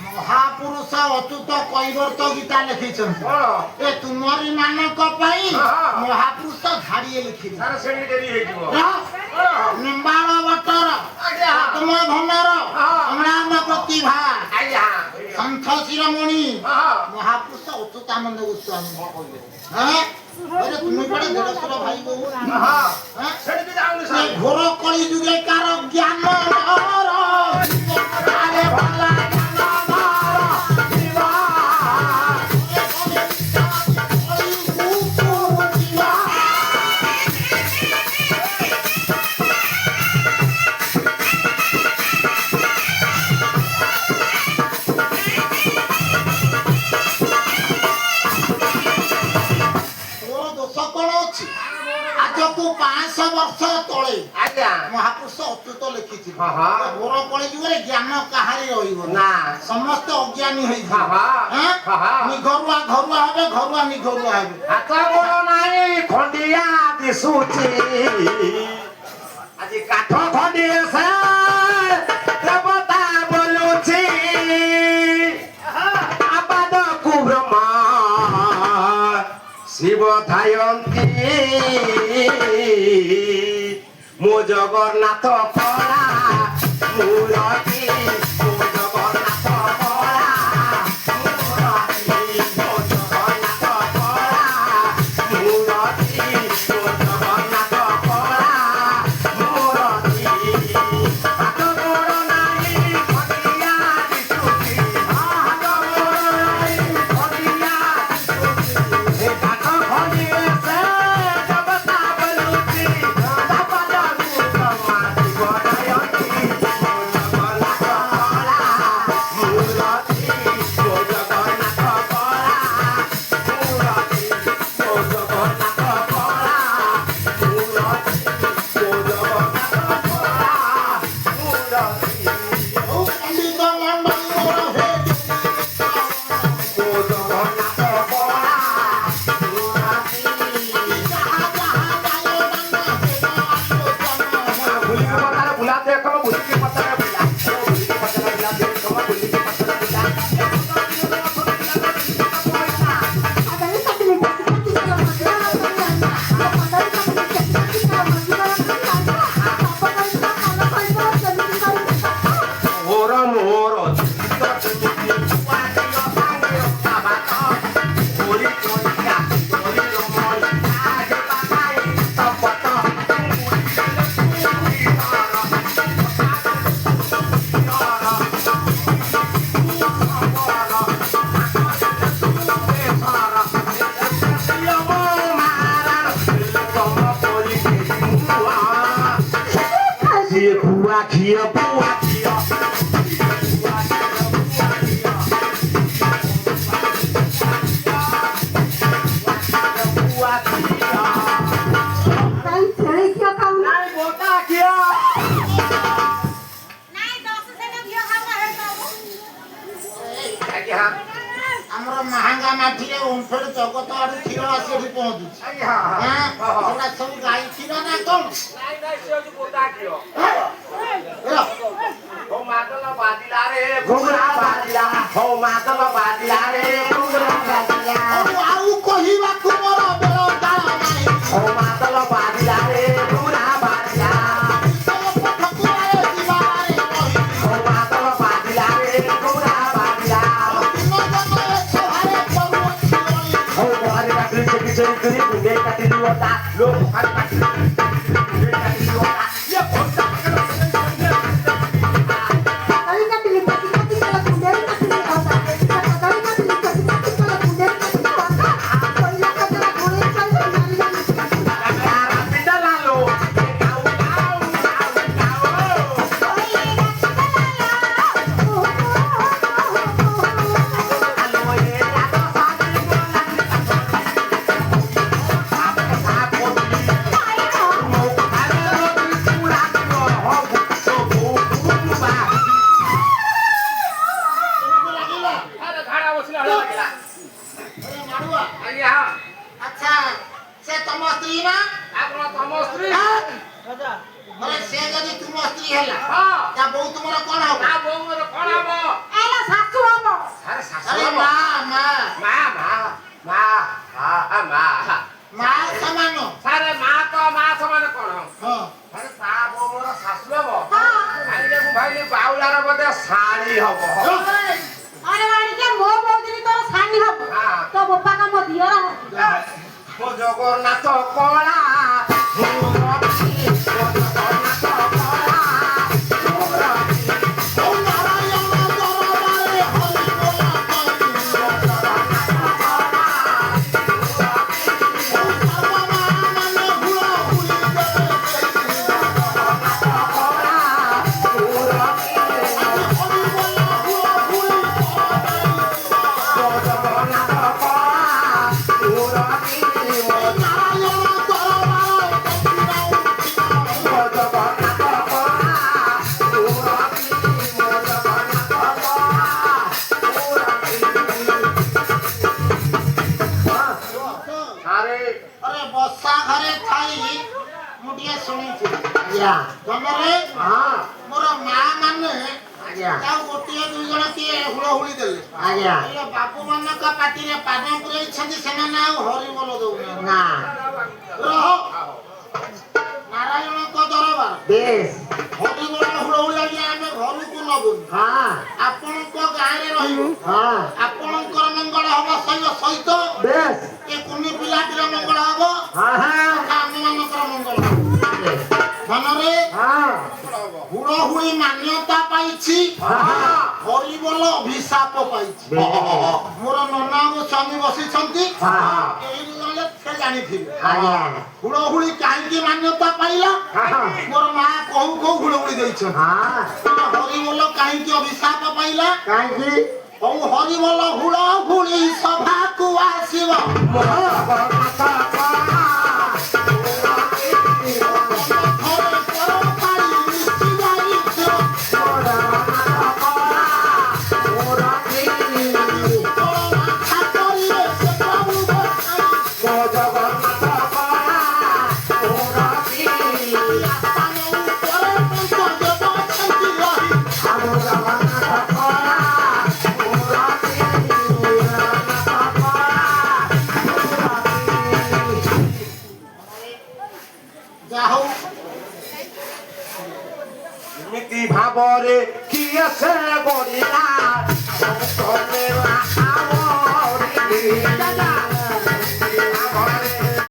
ମହାପୁରୁଷ ଅଚ୍ୟୁତ କୈବର୍ତ୍ତ ଗୀତା ଲେଖିଛନ୍ତି ଏ ତୁମରି ମାନଙ୍କ ପାଇଁ ମହାପୁରୁଷ ଧାଡ଼ିଏ ଲେଖିଲେ ନିମ୍ବାଳ ବଟର ପଦ୍ମ ଭଣ୍ଡର ଅମ୍ଳାନ ପ୍ରତିଭା ସନ୍ଥ ଶିରୋମଣି ମହାପୁରୁଷ ଅଚ୍ୟୁତାନନ୍ଦ ଗୋସ୍ୱାମୀ তুমি পড়ে দেড়শোর ভাই বউ ঘোর কলি যুগে কার জ্ঞান ବର୍ଷ ତଳେ ମହାପୁରୁଷ ଅଚ୍ୟୁତ ଲେଖିଥିଲେ ଘୋର କଳି ଯୁଗରେ ଜ୍ଞାନ କାହାରି ରହିବ ନା ସମସ୍ତେ ଅଜ୍ଞାନୀ ହେଇଯିବେ ନିଘରୁଆ ଘରୁଆ ହେବେ ଘରୁଆ ନିଘରୁଆ ହେବେ ହାତ ଗୋଡ଼ ନାହିଁ ଖଣ୍ଡିଆ ଦିଶୁଛି ଆଜି କାଠ ଖଣ୍ଡିଏ ସେ ଦେବତା ବୋଲୁଛି ଆବାଦକୁ ବ୍ରହ୍ମା ଶିବ ଥାୟନ୍ତି ମୋ ଜଗନ୍ନାଥ କଳା ମୂରତି ମୋ ଜଗନ୍ନାଥ କଳା ମୂରତି ମୋ ଜଗନ୍ନାଥ କଳା ମୂରତି ମୋ ଜଗନ୍ନାଥ କଳା ମୂରତି ହାତ ଗୋଡ଼ ନାହିଁ ଖଣ୍ଡିଆ ଦିଶୁଛି ହାତ ଗୋଡ଼ ନାହିଁ ଖଣ୍ଡିଆ ଦିଶୁଛି ଏ କାଠ ଖଣ୍ଡିଏ ସେ ଦେବତା ବୋଲୁଛି ଆମର ମାହାଙ୍ଗା ମାଠିରେ ଓମ୍ଫେଡ ଜଗତ ଆଡୁ କ୍ଷୀର ଆସି ଏଠି ପହଞ୍ଚୁଛି ସେଟା ସବୁ ଗାଈ କ୍ଷୀର ନା କଣ ଆଉ କହିବାକୁ ମୋର ବେଳ କାଳ ନାହିଁ ନାତି ହେଲା ତା ବୋଉ ତୁମର କଣ ହବ? ତା ବୋଉ ମୋର କଣ ହବ? ଏଲା ଶାଶୁ ହବ। ଆରେ ଶାଶୁ ଆରେ ହବ? ମା ମା ମା ମା ମା ମା ମା ସମାନ। ସାରେ ମା ତ ମା ସମାନ କଣ? ହଁ ଆରେ ତା ବୋଉ ମୋର ଶାଶୁ ହବ? ହଁ। ଭାଇଲେ ମୁଁ ଭାଇଲି ବାଉଳାର ବୋଧେ ଶାଳୀ ହବ। ଆରେ ବାଣିଜ୍ୟ ମୋ ବୋଉଦିନି ତୋର ସାନି ହବ। ତୋ ବୋପା କା ମୋ ଦିଅର ହବ। ମୋ ଜଗନ୍ନାଥ କଳା अरे बसा घरे थाई मु टिके सुनिछि आज्ञा तमरे हां मोर मा माने आज्ञा ता गोटिए दुई जण के हुळहुळी देले आज्ञा एले बापू मन का पाटी रे पादम पुरै छथि सेना हरि बोल दउ ना रह नारायण को दरबार बेस हरि बोल हुळहुळी आज्ञा आमे घरु को नबु हां आपण को गाय रे रहिबो हां आपण को मंगल हबो सहित बेस ए कुनी पिलाटीर मंगल हबो हां हां आमे मानकर मंगल मनरे हां हुळहुळी मान्यता पाइछि हां हरि बोल अभिशाप पाइछि मोर नना को स्वामी बसी छंती हां एई गले से जानि थि आज्ञा हुळहुळी काहे की मान्यता पाइला हां मोर मा कहू कहू हुळहुळी दै छ हां हरि बोल काहे की अभिशाप पाइला काहे की ओ हरि बोल हुळहुळी सभा को आसीबो ଏମିତି ଭାବରେ କିଏ ସେ ଗଡ଼ିଲା ତମେ ଆବରିଲି